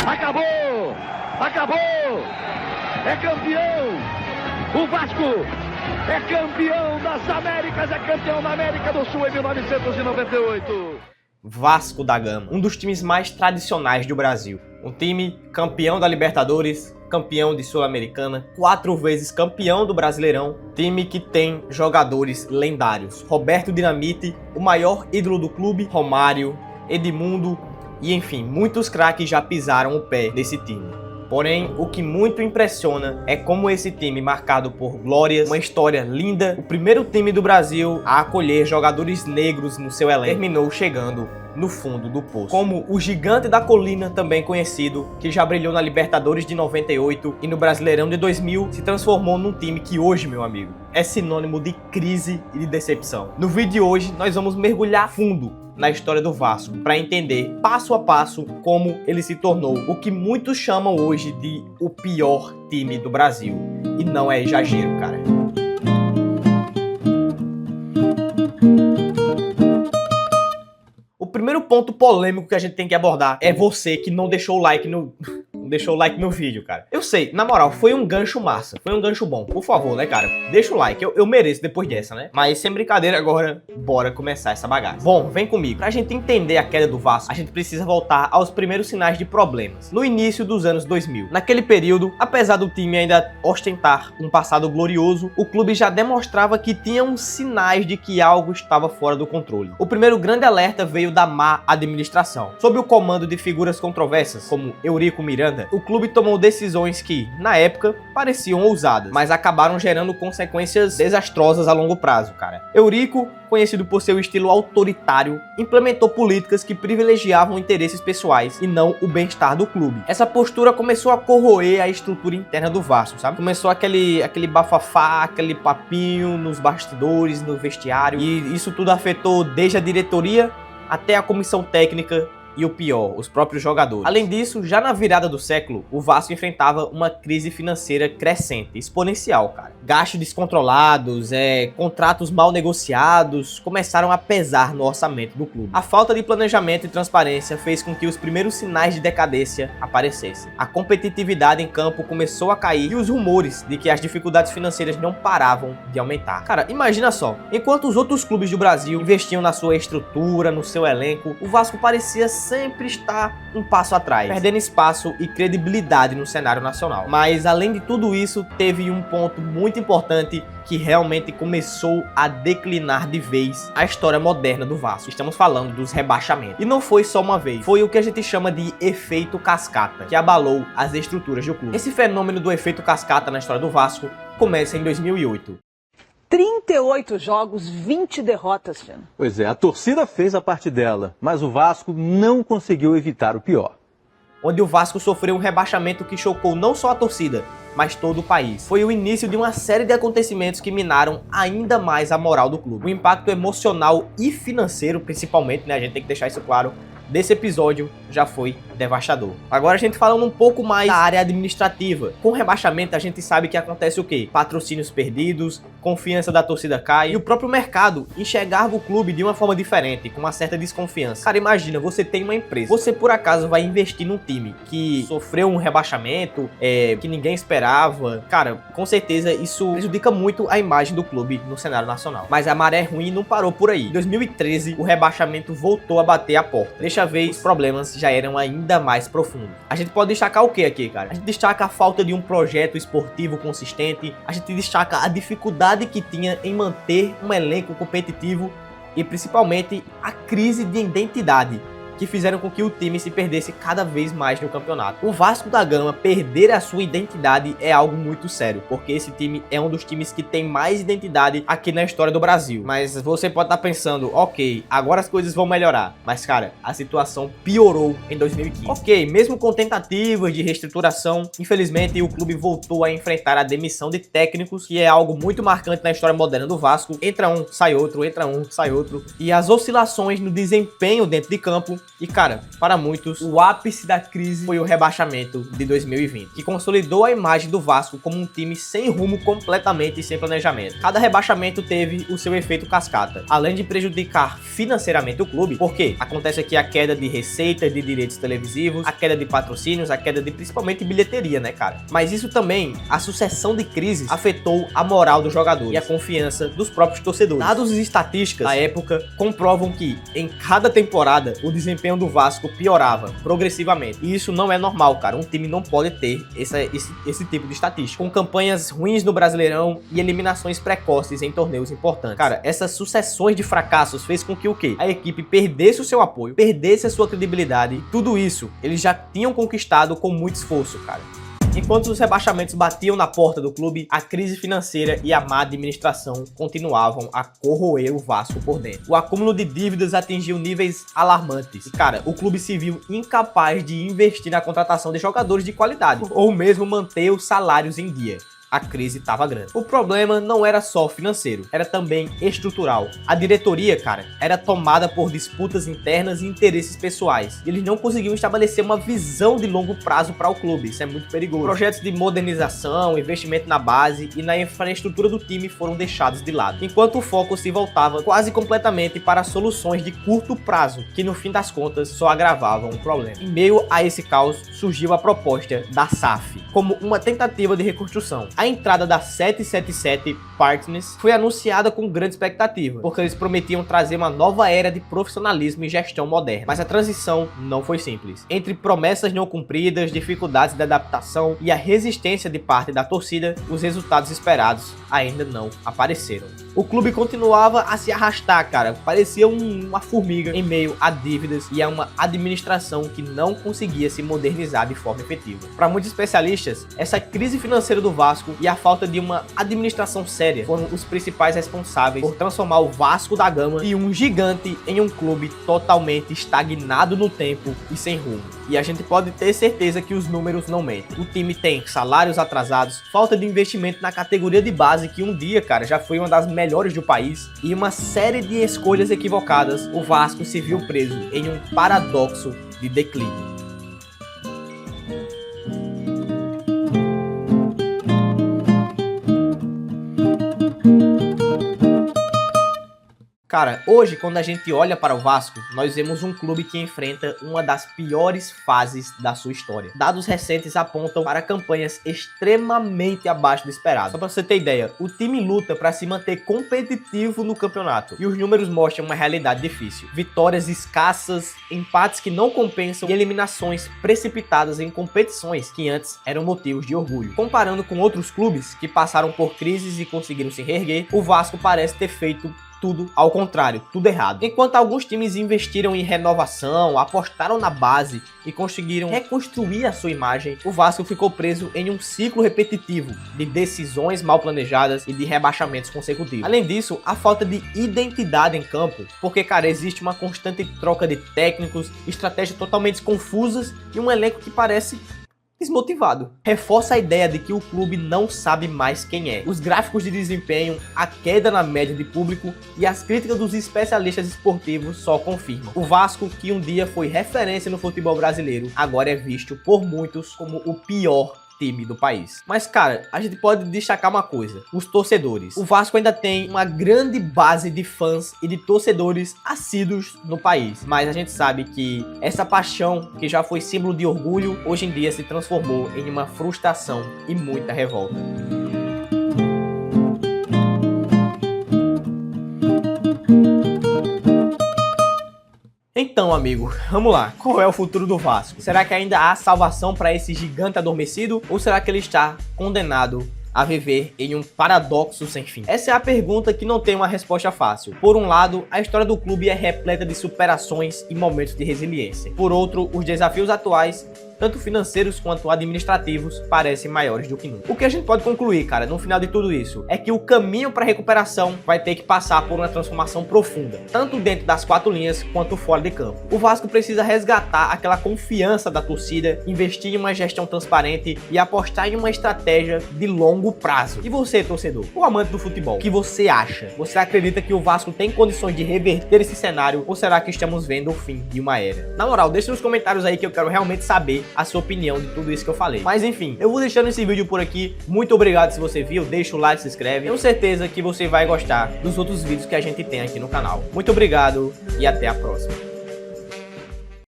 Acabou! Acabou! É campeão! O Vasco é campeão das Américas, é campeão da América do Sul em 1998. Vasco da Gama, um dos times mais tradicionais do Brasil. Um time campeão da Libertadores, campeão de Sul-Americana, 4 vezes campeão do Brasileirão. Time que tem jogadores lendários. Roberto Dinamite, o maior ídolo do clube, Romário, Edmundo e enfim, muitos craques já pisaram o pé nesse time. Porém, o que muito impressiona é como esse time, marcado por glórias, uma história linda, o primeiro time do Brasil a acolher jogadores negros no seu elenco, terminou chegando no fundo do poço. Como o Gigante da Colina, também conhecido, que já brilhou na Libertadores de 98 e no Brasileirão de 2000, se transformou num time que hoje, meu amigo, é sinônimo de crise e de decepção. No vídeo de hoje, nós vamos mergulhar fundo na história do Vasco, para entender passo a passo como ele se tornou o que muitos chamam hoje de o pior time do Brasil. E não é exagero, cara. O primeiro ponto polêmico que a gente tem que abordar é você que não deixou o like no vídeo, cara. Eu sei, na moral, foi um gancho massa, foi um gancho bom. Por favor, né, cara? Deixa o like, eu mereço depois dessa, né? Mas sem brincadeira agora, bora começar essa bagaça. Bom, vem comigo. Pra gente entender a queda do Vasco, a gente precisa voltar aos primeiros sinais de problemas. No início dos anos 2000. Naquele período, apesar do time ainda ostentar um passado glorioso, o clube já demonstrava que tinha uns sinais de que algo estava fora do controle. O primeiro grande alerta veio da má administração. Sob o comando de figuras controversas, como Eurico Miranda, o clube tomou decisões que, na época, pareciam ousadas, mas acabaram gerando consequências desastrosas a longo prazo, cara. Eurico, conhecido por seu estilo autoritário, implementou políticas que privilegiavam interesses pessoais e não o bem-estar do clube. Essa postura começou a corroer a estrutura interna do Vasco, sabe? Começou aquele bafafá, aquele papinho nos bastidores, no vestiário, e isso tudo afetou desde a diretoria até a comissão técnica e o pior, os próprios jogadores. Além disso, já na virada do século, o Vasco enfrentava uma crise financeira crescente, exponencial, cara. Gastos descontrolados, contratos mal negociados começaram a pesar no orçamento do clube. A falta de planejamento e transparência fez com que os primeiros sinais de decadência aparecessem. A competitividade em campo começou a cair e os rumores de que as dificuldades financeiras não paravam de aumentar. Cara, imagina só, enquanto os outros clubes do Brasil investiam na sua estrutura, no seu elenco, o Vasco parecia sempre está um passo atrás, perdendo espaço e credibilidade no cenário nacional. Mas além de tudo isso, teve um ponto muito importante que realmente começou a declinar de vez a história moderna do Vasco. Estamos falando dos rebaixamentos. E não foi só uma vez, foi o que a gente chama de efeito cascata, que abalou as estruturas do clube. Esse fenômeno do efeito cascata na história do Vasco começa em 2008. 38 jogos, 20 derrotas, Fino. Pois é, a torcida fez a parte dela, mas o Vasco não conseguiu evitar o pior. Onde o Vasco sofreu um rebaixamento que chocou não só a torcida, mas todo o país. Foi o início de uma série de acontecimentos que minaram ainda mais a moral do clube. O impacto emocional e financeiro, principalmente, né, a gente tem que deixar isso claro, desse episódio já foi devastador. Agora a gente falando um pouco mais da área administrativa. Com o rebaixamento a gente sabe que acontece o quê? Patrocínios perdidos, confiança da torcida cai e o próprio mercado enxergava o clube de uma forma diferente, com uma certa desconfiança. Cara, imagina, você tem uma empresa, você por acaso vai investir num time que sofreu um rebaixamento, que ninguém esperava. Cara, com certeza isso prejudica muito a imagem do clube no cenário nacional. Mas a maré ruim não parou por aí. Em 2013, o rebaixamento voltou a bater a porta. Desta vez, os problemas já eram ainda mais profundos. A gente pode destacar o que aqui, cara? A gente destaca a falta de um projeto esportivo consistente, a gente destaca a dificuldade que tinha em manter um elenco competitivo e principalmente a crise de identidade que fizeram com que o time se perdesse cada vez mais no campeonato. O Vasco da Gama perder a sua identidade é algo muito sério, porque esse time é um dos times que tem mais identidade aqui na história do Brasil. Mas você pode estar pensando, ok, agora as coisas vão melhorar. Mas cara, a situação piorou em 2015. Ok, mesmo com tentativas de reestruturação, infelizmente o clube voltou a enfrentar a demissão de técnicos, que é algo muito marcante na história moderna do Vasco. Entra um, sai outro, entra um, sai outro. E as oscilações no desempenho dentro de campo E cara, para muitos, o ápice da crise foi o rebaixamento de 2020, que consolidou a imagem do Vasco como um time sem rumo completamente e sem planejamento. Cada rebaixamento teve o seu efeito cascata, além de prejudicar financeiramente o clube, porque acontece aqui a queda de receita, de direitos televisivos, a queda de patrocínios, a queda de principalmente bilheteria, né, cara? Mas isso também, a sucessão de crises, afetou a moral dos jogadores e a confiança dos próprios torcedores. Dados e estatísticas da época comprovam que em cada temporada o desempenho do Vasco piorava progressivamente. E isso não é normal, cara. Um time não pode ter esse tipo de estatística. Com campanhas ruins no Brasileirão e eliminações precoces em torneios importantes. Cara, essas sucessões de fracassos fez com que o quê? A equipe perdesse o seu apoio, perdesse a sua credibilidade. Tudo isso eles já tinham conquistado com muito esforço, cara. Enquanto os rebaixamentos batiam na porta do clube, a crise financeira e a má administração continuavam a corroer o Vasco por dentro. O acúmulo de dívidas atingiu níveis alarmantes. E, cara, o clube se viu incapaz de investir na contratação de jogadores de qualidade, ou mesmo manter os salários em dia. A crise estava grande. O problema não era só financeiro, era também estrutural. A diretoria, cara, era tomada por disputas internas e interesses pessoais. Eles não conseguiam estabelecer uma visão de longo prazo para o clube, isso é muito perigoso. Projetos de modernização, investimento na base e na infraestrutura do time foram deixados de lado, enquanto o foco se voltava quase completamente para soluções de curto prazo, que no fim das contas só agravavam o problema. Em meio a esse caos, surgiu a proposta da SAF, como uma tentativa de reconstrução. A entrada da 777 Partners foi anunciada com grande expectativa, porque eles prometiam trazer uma nova era de profissionalismo e gestão moderna. Mas a transição não foi simples. Entre promessas não cumpridas, dificuldades de adaptação e a resistência de parte da torcida, os resultados esperados ainda não apareceram. O clube continuava a se arrastar, cara. Parecia uma formiga em meio a dívidas e a uma administração que não conseguia se modernizar de forma efetiva. Para muitos especialistas, essa crise financeira do Vasco e a falta de uma administração séria foram os principais responsáveis por transformar o Vasco da Gama de um gigante em um clube totalmente estagnado no tempo e sem rumo. E a gente pode ter certeza que os números não mentem. O time tem salários atrasados, falta de investimento na categoria de base, que um dia, cara, já foi uma das melhores do país, e uma série de escolhas equivocadas. O Vasco se viu preso em um paradoxo de declínio. Cara, hoje, quando a gente olha para o Vasco, nós vemos um clube que enfrenta uma das piores fases da sua história. Dados recentes apontam para campanhas extremamente abaixo do esperado. Só para você ter ideia, o time luta para se manter competitivo no campeonato e os números mostram uma realidade difícil. Vitórias escassas, empates que não compensam e eliminações precipitadas em competições que antes eram motivos de orgulho. Comparando com outros clubes que passaram por crises e conseguiram se reerguer, o Vasco parece ter feito tudo ao contrário, tudo errado. Enquanto alguns times investiram em renovação, apostaram na base e conseguiram reconstruir a sua imagem, o Vasco ficou preso em um ciclo repetitivo de decisões mal planejadas e de rebaixamentos consecutivos. Além disso, a falta de identidade em campo, porque, cara, existe uma constante troca de técnicos, estratégias totalmente confusas e um elenco que parece desmotivado. Reforça a ideia de que o clube não sabe mais quem é. Os gráficos de desempenho, a queda na média de público e as críticas dos especialistas esportivos só confirmam. O Vasco, que um dia foi referência no futebol brasileiro, agora é visto por muitos como o pior time do país. Mas, cara, a gente pode destacar uma coisa: os torcedores. O Vasco ainda tem uma grande base de fãs e de torcedores assíduos no país, mas a gente sabe que essa paixão, que já foi símbolo de orgulho, hoje em dia se transformou em uma frustração e muita revolta. Então, amigo, vamos lá. Qual é o futuro do Vasco? Será que ainda há salvação para esse gigante adormecido? Ou será que ele está condenado a viver em um paradoxo sem fim? Essa é a pergunta que não tem uma resposta fácil. Por um lado, a história do clube é repleta de superações e momentos de resiliência. Por outro, os desafios atuais tanto financeiros quanto administrativos, parecem maiores do que nunca. O que a gente pode concluir, cara, no final de tudo isso, é que o caminho para recuperação vai ter que passar por uma transformação profunda, tanto dentro das quatro linhas quanto fora de campo. O Vasco precisa resgatar aquela confiança da torcida, investir em uma gestão transparente e apostar em uma estratégia de longo prazo. E você, torcedor, o amante do futebol, o que você acha? Você acredita que o Vasco tem condições de reverter esse cenário ou será que estamos vendo o fim de uma era? Na moral, deixa nos comentários aí que eu quero realmente saber a sua opinião de tudo isso que eu falei. Mas enfim, eu vou deixando esse vídeo por aqui. Muito obrigado se você viu, deixa o like, se inscreve. Tenho certeza que você vai gostar dos outros vídeos que a gente tem aqui no canal. Muito obrigado e até a próxima.